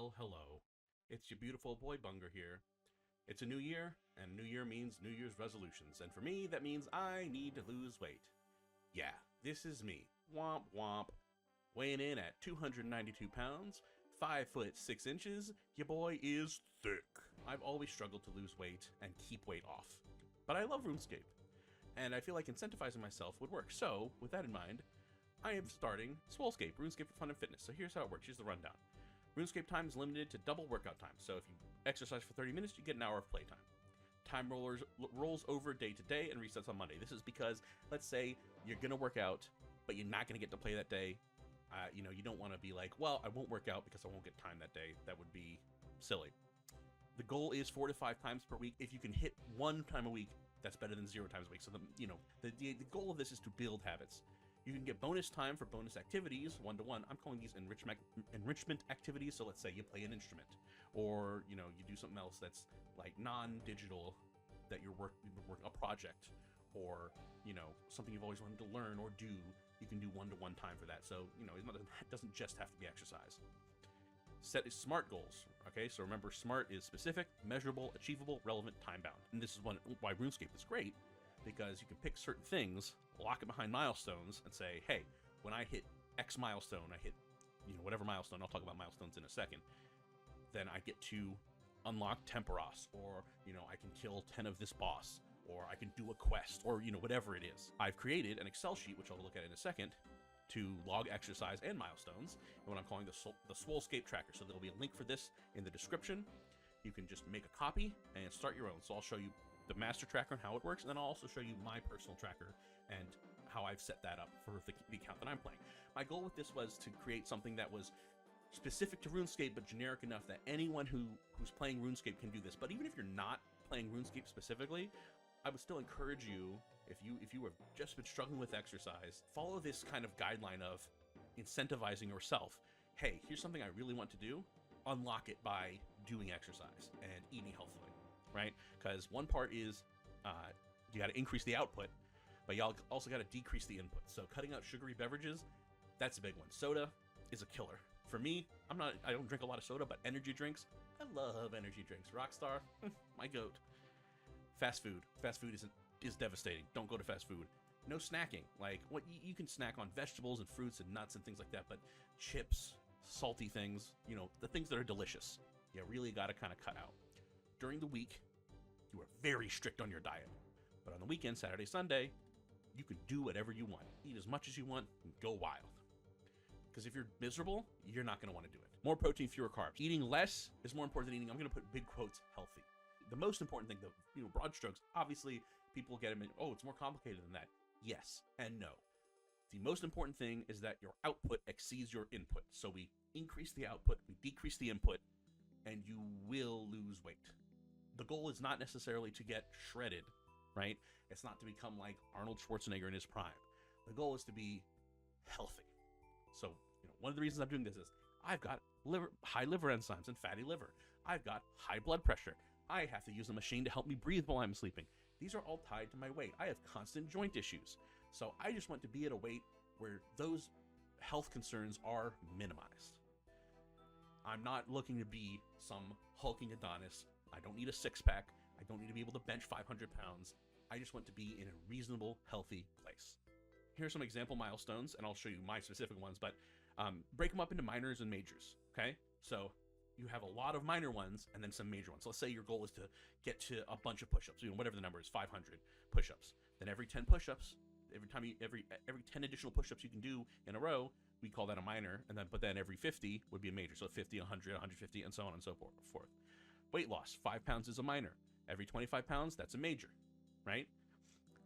Well, hello. It's your beautiful boy Bunger here. It's a new year, and new year means New Year's resolutions, and for me, that means I need to lose weight. Yeah, this is me. Womp womp. Weighing in at 292 pounds, 5 foot 6 inches, your boy is thick. I've always struggled to lose weight and keep weight off. But I love Runescape, and I feel like incentivizing myself would work. So, with that in mind, I am starting Swolescape, Runescape for Fun and Fitness. So here's how it works. Here's the rundown. Runescape time is limited to double workout time. So if you exercise for 30 minutes, you get an hour of playtime. Time rolls over day to day and resets on Monday. This is because, let's say, you're going to work out, but you're not going to get to play that day. You don't want to be like, well, I won't work out because I won't get time that day. That would be silly. The goal is 4 to 5 times per week. If you can hit 1 time a week, that's better than 0 times a week. So the goal of this is to build habits. You can get bonus time for bonus activities, 1-to-1. I'm calling these enrichment activities. So let's say you play an instrument, or you do something else that's like non-digital, that you're working a project, or something you've always wanted to learn or do. You can do 1-to-1 time for that. So it doesn't just have to be exercise. Set SMART goals. Okay, so remember, SMART is specific, measurable, achievable, relevant, time-bound. And this is why RuneScape is great, because you can pick certain things, lock it behind milestones, and say, hey, when I hit X milestone, I hit whatever milestone, I'll talk about milestones in a second, then I get to unlock Temporos, or I can kill 10 of this boss, or I can do a quest, or whatever it is. I've created an Excel sheet, which I'll look at in a second, to log exercise and milestones, and what I'm calling the Swolescape tracker. So there'll be a link for this in the description. You can just make a copy and start your own. So I'll show you the master tracker and how it works, and then I'll also show you my personal tracker and how I've set that up for the account that I'm playing. My goal with this was to create something that was specific to RuneScape, but generic enough that anyone who's playing RuneScape can do this. But even if you're not playing RuneScape specifically, I would still encourage you, if you have just been struggling with exercise, follow this kind of guideline of incentivizing yourself. Hey, here's something I really want to do. Unlock it by doing exercise and eating healthily, right? Because one part is you got to increase the output, but you also got to decrease the input. So cutting out sugary beverages, that's a big one. Soda is a killer. For me, I don't drink a lot of soda, but energy drinks, I love energy drinks. Rockstar, my goat. Fast food is devastating. Don't go to fast food. No snacking. Like, what you can snack on vegetables and fruits and nuts and things like that, but chips, salty things, the things that are delicious, you really got to kind of cut out. During the week, you are very strict on your diet, but on the weekend, Saturday, Sunday, you can do whatever you want. Eat as much as you want and go wild. Because if you're miserable, you're not going to want to do it. More protein, fewer carbs. Eating less is more important than eating, I'm going to put big quotes, healthy. The most important thing, the broad strokes, obviously people get them in, oh, it's more complicated than that. Yes and no. The most important thing is that your output exceeds your input. So we increase the output, we decrease the input, and you will lose weight. The goal is not necessarily to get shredded, right? It's not to become like Arnold Schwarzenegger in his prime. The goal is to be healthy. So, one of the reasons I'm doing this is I've got high liver enzymes and fatty liver. I've got high blood pressure. I have to use a machine to help me breathe while I'm sleeping. These are all tied to my weight. I have constant joint issues. So I just want to be at a weight where those health concerns are minimized. I'm not looking to be some hulking Adonis. I don't need a six-pack. I don't need to be able to bench 500 pounds. I just want to be in a reasonable, healthy place. Here are some example milestones, and I'll show you my specific ones, but break them up into minors and majors, okay? So you have a lot of minor ones and then some major ones. So let's say your goal is to get to a bunch of push-ups, whatever the number is, 500 push-ups. Then every 10 push-ups, every 10 additional push-ups you can do in a row, we call that a minor, but then every 50 would be a major. So 50, 100, 150, and so on and so forth. Weight loss, 5 pounds is a minor. Every 25 pounds, that's a major, right?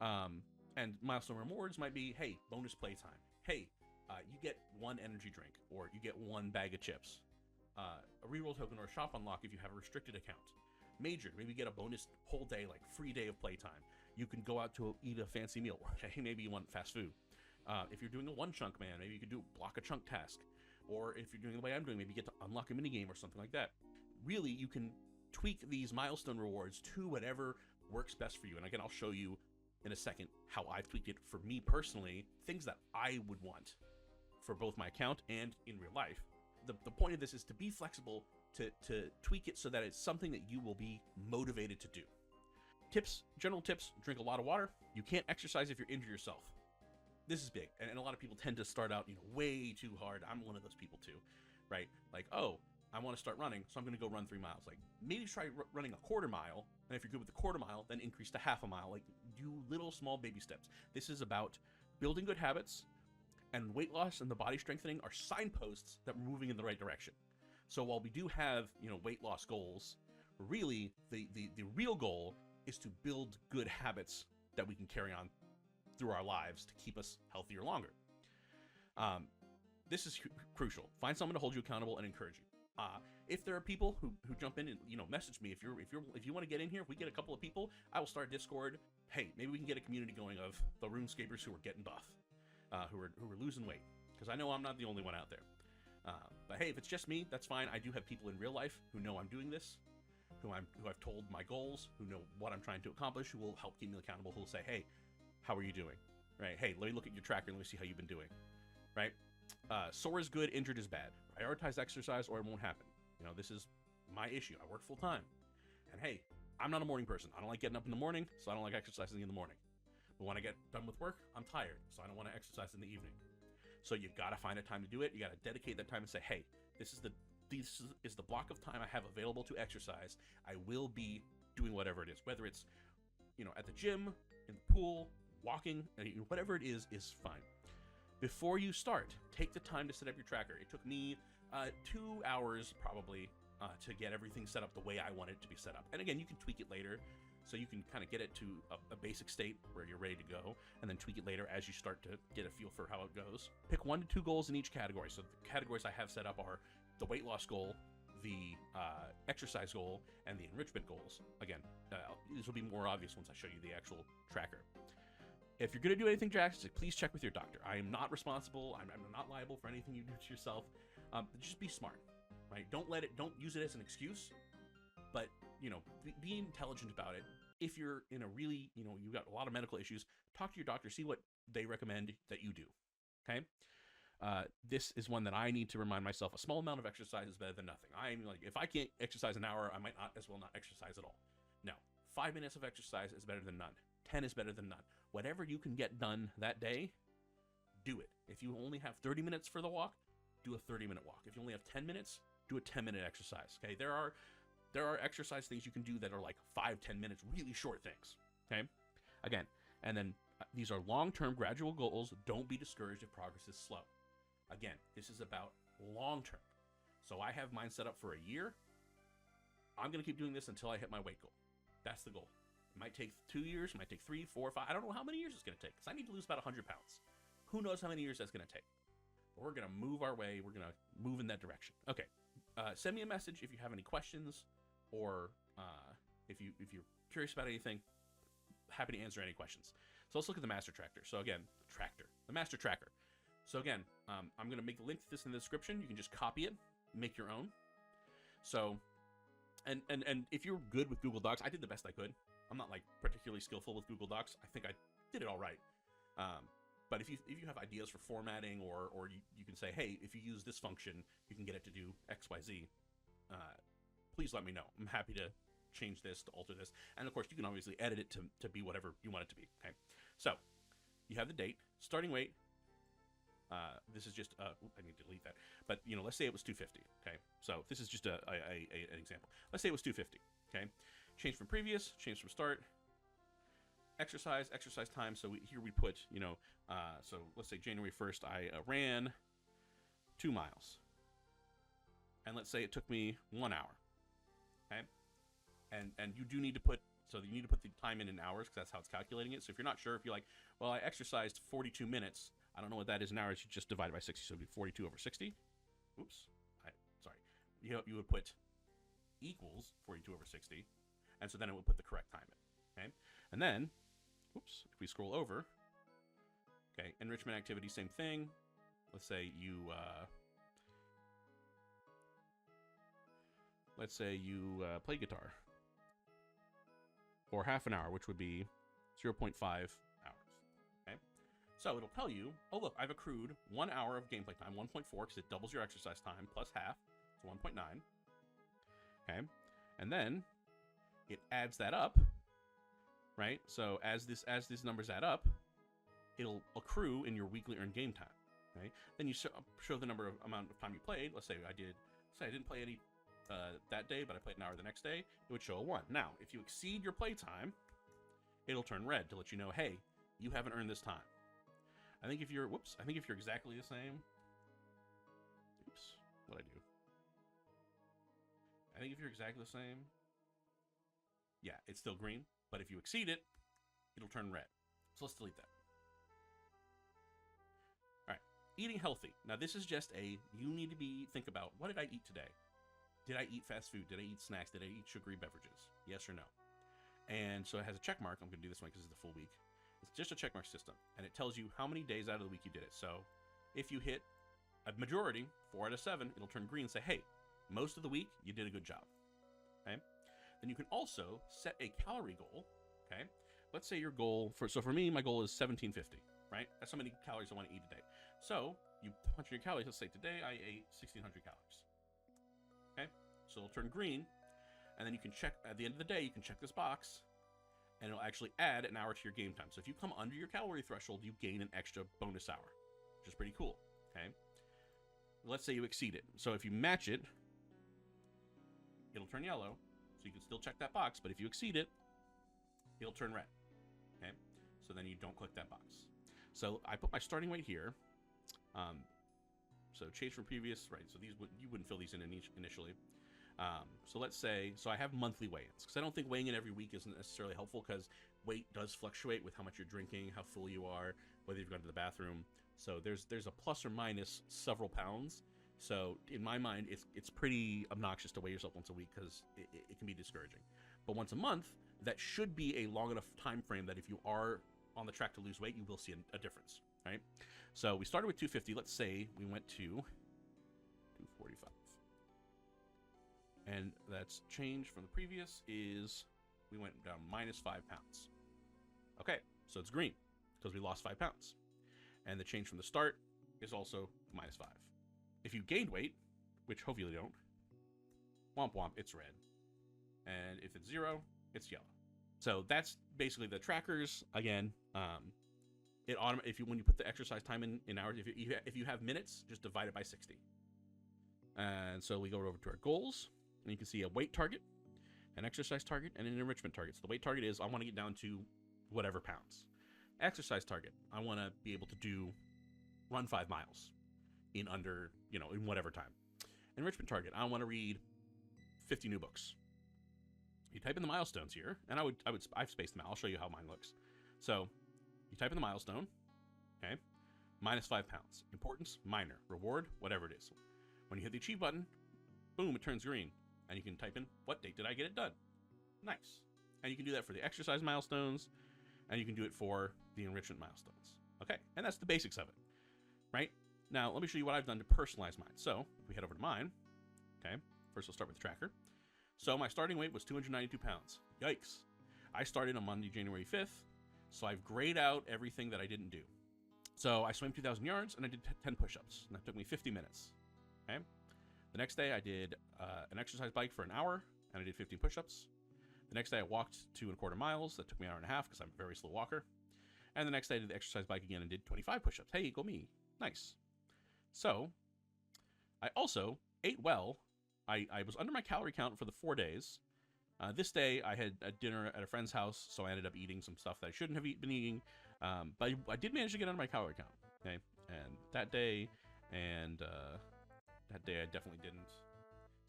And milestone rewards might be, hey, bonus playtime. Hey, you get 1 energy drink, or you get 1 bag of chips. A reroll token or a shop unlock if you have a restricted account. Major, maybe get a bonus whole day, like free day of playtime. You can go out to eat a fancy meal. Hey, maybe you want fast food. If you're doing a one chunk, man, maybe you could do block a chunk task. Or if you're doing the way I'm doing, maybe you get to unlock a minigame or something like that. Really, you can tweak these milestone rewards to whatever works best for you. And again, I'll show you in a second how I've tweaked it for me personally, things that I would want for both my account and in real life. the point of this is to be flexible, to tweak it so that it's something that you will be motivated to do. Tips, general tips: drink a lot of water. You can't exercise if you're injured yourself. This is big, and a lot of people tend to start out, way too hard. I'm one of those people too, right? Like, oh, I want to start running, so I'm going to go run 3 miles. Like, maybe try running a quarter mile, and if you're good with the quarter mile, then increase to half a mile. Like, do little small baby steps. This is about building good habits, and weight loss and the body strengthening are signposts that we're moving in the right direction. So while we do have, weight loss goals, really the real goal is to build good habits that we can carry on through our lives to keep us healthier longer. This is crucial. Find someone to hold you accountable and encourage you. If there are people who jump in and message me, if you want to get in here, if we get a couple of people, I will start Discord. Hey, maybe we can get a community going of the RuneScapers who are getting buff, who are losing weight, because I know I'm not the only one out there. But hey, if it's just me, that's fine. I do have people in real life who know I'm doing this, who I've told my goals, who know what I'm trying to accomplish, who will help keep me accountable, who will say, hey, how are you doing? Right? Hey, let me look at your tracker and let me see how you've been doing. Right? Sore is good, injured is bad. Prioritize exercise or it won't happen. This is my issue. I work full time. And hey, I'm not a morning person. I don't like getting up in the morning, so I don't like exercising in the morning. But when I get done with work, I'm tired, so I don't want to exercise in the evening. So you've got to find a time to do it. You got to dedicate that time and say, hey, this is the block of time I have available to exercise. I will be doing whatever it is, whether it's, at the gym, in the pool, walking, whatever it is fine. Before you start, take the time to set up your tracker. It took me 2 hours probably to get everything set up the way I want it to be set up. And again, you can tweak it later, so you can kind of get it to a basic state where you're ready to go, and then tweak it later as you start to get a feel for how it goes. Pick 1 to 2 goals in each category. So the categories I have set up are the weight loss goal, the exercise goal, and the enrichment goals. Again, this will be more obvious once I show you the actual tracker. If you're going to do anything drastic, please check with your doctor. I am not responsible. I'm not liable for anything you do to yourself. Just be smart, right? Don't use it as an excuse, but, be intelligent about it. If you're in a really, you've got a lot of medical issues, talk to your doctor, see what they recommend that you do, okay? This is one that I need to remind myself, a small amount of exercise is better than nothing. I'm like, if I can't exercise an hour, I might not as well not exercise at all. No, 5 minutes of exercise is better than none. 10 is better than none. Whatever you can get done that day, do it. If you only have 30 minutes for the walk, do a 30-minute walk. If you only have 10 minutes, do a 10-minute exercise, okay? There are exercise things you can do that are like 5-10 minutes, really short things, okay? Again, and then these are long-term gradual goals. Don't be discouraged if progress is slow. Again, this is about long-term. So I have mine set up for a year. I'm going to keep doing this until I hit my weight goal. That's the goal. It might take 2 years, it might take 3, 4, 5. I don't know how many years it's going to take, because I need to lose about 100 pounds. Who knows how many years that's going to take? But we're going to move our way. We're going to move in that direction. Okay. Send me a message if you have any questions, or if you're curious about anything. Happy to answer any questions. So let's look at the master tractor. So again, the master tracker. So again, I'm going to make a link to this in the description. You can just copy it, make your own. So, and if you're good with Google Docs, I did the best I could. I'm not like particularly skillful with Google Docs. I think I did it all right. But if you have ideas for formatting, or you can say, hey, if you use this function, you can get it to do X, Y, Z. Please let me know. I'm happy to change this, to alter this. And of course, you can obviously edit it to be whatever you want it to be. Okay. So you have the date, starting weight. This is just, I need to delete that. But, let's say it was 250. Okay. So this is just an example. Let's say it was 250. Okay. Change from previous, change from start. Exercise time. So here we put, so let's say January 1st, I ran 2 miles. And let's say it took me 1 hour. Okay. And you do need to put, so you need to put the time in hours, because that's how it's calculating it. So if you're not sure, if you're like, well, I exercised 42 minutes, I don't know what that is in hours, you just divide it by 60, so it would be 42 over 60. Oops. Sorry. You would put equals 42 over 60, and so then it would put the correct time in. Okay. And then, oops, if we scroll over, okay, enrichment activity, same thing. Let's say you, play guitar for half an hour, which would be 0.5 hours. Okay. So it'll tell you, oh look, I've accrued 1 hour of gameplay time, 1.4, because it doubles your exercise time plus half, so 1.9. Okay, and then it adds that up, right? So as these numbers add up, it'll accrue in your weekly earned game time. Right? Then you show the amount of time you played. Let's say I didn't play any that day, but I played an hour the next day. It would show a 1. Now, if you exceed your play time, it'll turn red to let you know, hey, you haven't earned this time. I think if you're exactly the same. Oops, what'd I do? I think if you're exactly the same, yeah, it's still green. But if you exceed it, it'll turn red. So let's delete that. Eating healthy. Now this is just you need to think about, what did I eat today? Did I eat fast food? Did I eat snacks? Did I eat sugary beverages? Yes or no? And so it has a check mark. I'm going to do this one because it's the full week. It's just a check mark system. And it tells you how many days out of the week you did it. So if you hit a majority, 4 out of 7, it'll turn green and say, hey, most of the week you did a good job. Okay. Then you can also set a calorie goal. Okay. Let's say your goal, for me, my goal is 1750. Right? That's how many calories I want to eat a day. So you punch in your calories. Let's say today I ate 1600 calories. Okay, so it'll turn green, and then you can check at the end of the day. You can check this box, and it'll actually add an hour to your game time. So if you come under your calorie threshold, you gain an extra bonus hour, which is pretty cool. Okay, let's say you exceed it. So if you match it, it'll turn yellow. So you can still check that box, but if you exceed it, it'll turn red. Okay, so then you don't click that box. So I put my starting weight here. So change from previous, right? So you wouldn't fill these in initially. So let's say, I have monthly weigh-ins, because I don't think weighing in every week isn't necessarily helpful, because weight does fluctuate with how much you're drinking, how full you are, whether you've gone to the bathroom. So there's a plus or minus several pounds. So in my mind, it's pretty obnoxious to weigh yourself once a week, because it can be discouraging. But once a month, that should be a long enough time frame that if you are on the track to lose weight, you will see a difference, right? So we started with 250. Let's say we went to 245. And that's change from the previous is we went down minus 5 pounds. Okay, so it's green because we lost 5 pounds. And the change from the start is also minus 5. If you gained weight, which hopefully you don't, womp womp, it's red. And if it's 0, it's yellow. So that's basically the trackers. Again, when you put the exercise time in hours, if you have minutes, just divide it by 60. And so we go over to our goals, and you can see a weight target, an exercise target, and an enrichment target. So the weight target is I want to get down to whatever pounds. Exercise target, I want to be able to run 5 miles in under, in whatever time. Enrichment target, I want to read 50 new books. You type in the milestones here, and I've spaced them out. I'll show you how mine looks. So you type in the milestone, okay, minus 5 pounds. Importance, minor. Reward, whatever it is. When you hit the achieve button, boom, it turns green. And you can type in, what date did I get it done? Nice. And you can do that for the exercise milestones, and you can do it for the enrichment milestones. Okay, and that's the basics of it, right? Now, let me show you what I've done to personalize mine. So, if we head over to mine, okay, first we'll start with the tracker. So my starting weight was 292 pounds. Yikes. I started on Monday, January 5th, so I've grayed out everything that I didn't do. So I swam 2,000 yards, and I did 10 push-ups, and that took me 50 minutes. Okay. The next day, I did an exercise bike for an hour, and I did 15 push-ups. The next day, I walked 2.25 miles. That took me an hour and a half, because I'm a very slow walker. And the next day, I did the exercise bike again and did 25 push-ups. Hey, go me. Nice. So I also ate well. I was under my calorie count for the 4 days. This day, I had a dinner at a friend's house, so I ended up eating some stuff that I shouldn't have been eating. But I did manage to get under my calorie count. Okay, and that day I definitely didn't.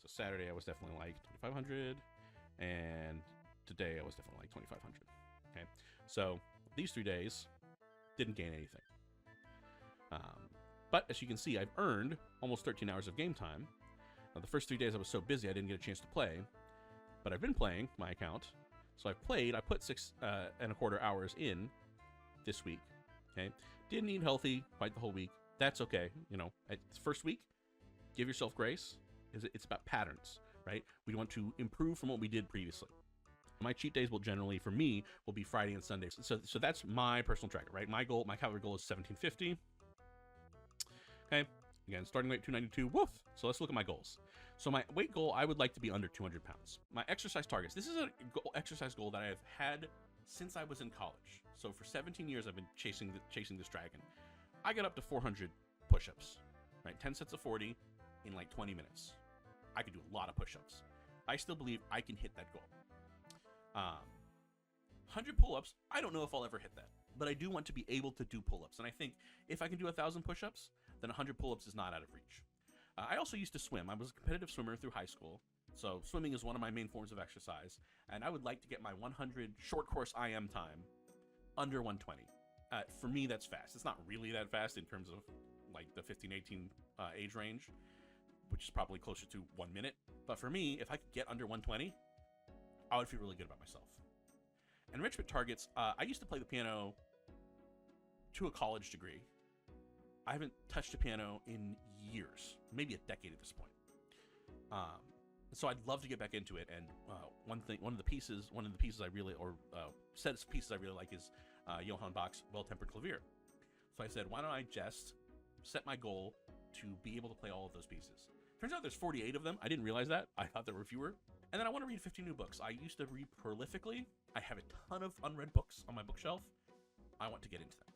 So Saturday, I was definitely like 2,500, and today I was definitely like 2,500. Okay, so these 3 days didn't gain anything. But as you can see, I've earned almost 13 hours of game time. Now, the first 3 days I was so busy I didn't get a chance to play, but I've been playing my account. So I've played. I put 6.25 hours in this week. Okay, didn't eat healthy quite the whole week. That's okay. It's first week. Give yourself grace. It's about patterns, right? We want to improve from what we did previously. My cheat days will generally, for me, will be Friday and Sunday. So that's my personal tracker, right? My calorie goal is 1750. Okay, again, starting weight 292. Woof. So let's look at my goals. So my weight goal, I would like to be under 200 pounds. My exercise targets. This is a exercise goal that I have had since I was in college. So for 17 years, I've been chasing this dragon. I got up to 400 push-ups, right? 10 sets of 40 in like 20 minutes. I could do a lot of push-ups. I still believe I can hit that goal. 100 pull-ups, I don't know if I'll ever hit that, but I do want to be able to do pull-ups. And I think if I can do 1,000 push-ups, then 100 pull-ups is not out of reach. I also used to swim. I was a competitive swimmer through high school, so swimming is one of my main forms of exercise, and I would like to get my 100 short course IM time under 120. For me, that's fast. It's not really that fast in terms of like the 15, 18 age range, which is probably closer to 1 minute. But for me, if I could get under 120, I would feel really good about myself. Enrichment targets, I used to play the piano to a college degree. I haven't touched a piano in years, maybe a decade at this point. So I'd love to get back into it. And one of the pieces I really, or set of pieces I really like is Johann Bach's Well-Tempered Clavier. So I said, why don't I just set my goal to be able to play all of those pieces? Turns out there's 48 of them. I didn't realize that. I thought there were fewer. And then I want to read 50 new books. I used to read prolifically. I have a ton of unread books on my bookshelf. I want to get into them.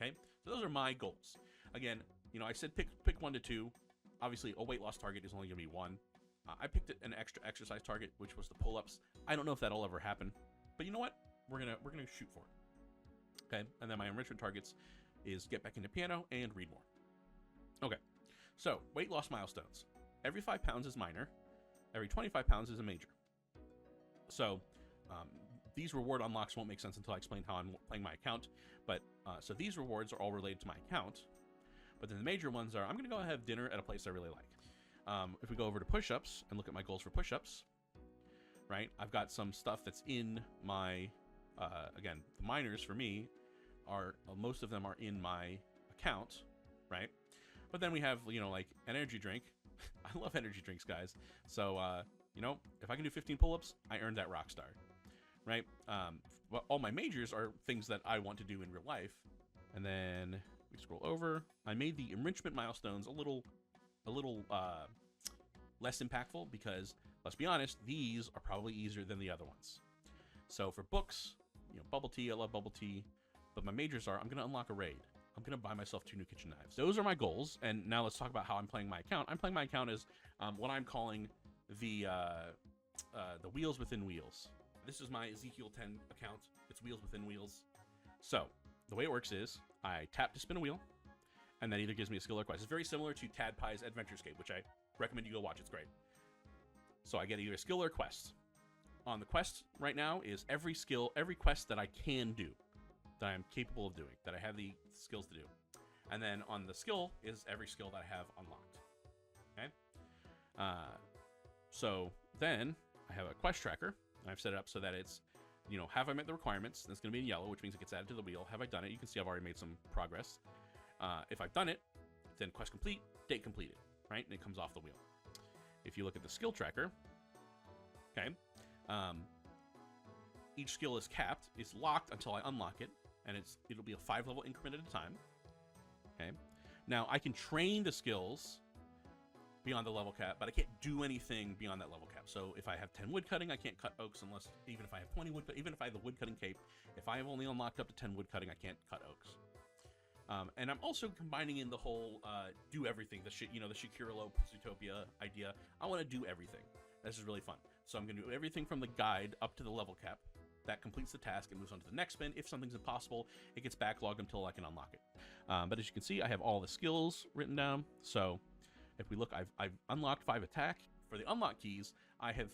Okay, so those are my goals. Again, you know, I said pick 1 to 2. Obviously, a weight loss target is only going to be 1. I picked an extra exercise target, which was the pull-ups. I don't know if that'll ever happen, but you know what? We're gonna shoot for it. Okay, and then my enrichment targets is get back into piano and read more. Okay, so weight loss milestones. Every 5 pounds is minor. Every 25 pounds is a major. So these reward unlocks won't make sense until I explain how I'm playing my account. But so these rewards are all related to my account. But then the major ones are, I'm going to go have dinner at a place I really like. If we go over to push-ups and look at my goals for push-ups, right? I've got some stuff that's in my, again, the minors for me are, most of them are in my account, right? But then we have, you know, like an energy drink. I love energy drinks, guys. So, you know, if I can do 15 pull-ups, I earned that rock star, right? But all my majors are things that I want to do in real life. And then we scroll over. I made the enrichment milestones a little less impactful because, let's be honest, these are probably easier than the other ones. So for books, you know, bubble tea, I love bubble tea. But my majors are, I'm going to unlock a raid. I'm going to buy myself 2 new kitchen knives. Those are my goals. And now let's talk about how I'm playing my account. I'm playing my account as what I'm calling the wheels within wheels. This is my Ezekiel 10 account. It's wheels within wheels. So the way it works is I tap to spin a wheel, and that either gives me a skill or quest. It's very similar to Tad Pie's Adventurescape, which I recommend you go watch. It's great. So I get either a skill or a quest. On the quest right now is every quest that I can do, that I'm capable of doing, that I have the skills to do. And then on the skill is every skill that I have unlocked. Okay? So then I have a quest tracker. I've set it up so that it's, you know, have I met the requirements? That's going to be in yellow, which means it gets added to the wheel. Have I done it? You can see I've already made some progress. If I've done it, then quest complete, date completed, right? And it comes off the wheel. If you look at the skill tracker, okay, each skill is capped. It's locked until I unlock it, and it'll be a 5-level increment at a time. Okay. Now I can train the skills beyond the level cap, but I can't do anything beyond that level cap. So if I have 10 wood cutting, I can't cut oaks unless, even if I have 20 wood, even if I have the wood cutting cape, if I have only unlocked up to 10 wood cutting, I can't cut oaks. And I'm also combining in the whole do everything, the Shakirolo Zootopia idea. I want to do everything. This is really fun. So I'm going to do everything from the guide up to the level cap. That completes the task and moves on to the next spin. If something's impossible, it gets backlogged until I can unlock it. But as you can see, I have all the skills written down. So if we look, I've unlocked 5 attack. For the unlock keys, I have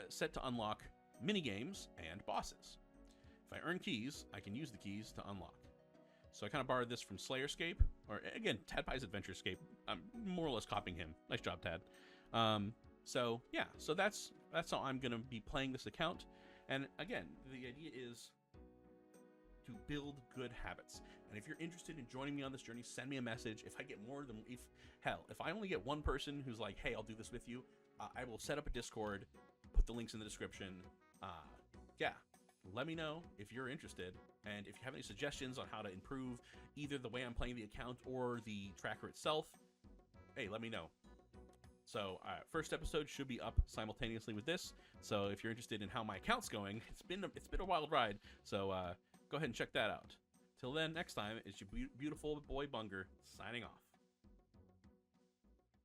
set to unlock mini games and bosses. If I earn keys, I can use the keys to unlock. So I kind of borrowed this from Swolescape, or again, Tad Pie's Adventurescape. I'm more or less copying him. Nice job, Tad. So yeah, so that's how I'm going to be playing this account. And again, the idea is to build good habits. And if you're interested in joining me on this journey, send me a message. If I get more than, if I only get one person who's like, hey, I'll do this with you, I will set up a Discord, put the links in the description. yeah, let me know if you're interested, and if you have any suggestions on how to improve either the way I'm playing the account or the tracker itself, hey, let me know. So, first episode should be up simultaneously with this. So, if you're interested in how my account's going, it's been a wild ride. So, go ahead and check that out. Till then, next time, it's your beautiful boy Bunger signing off.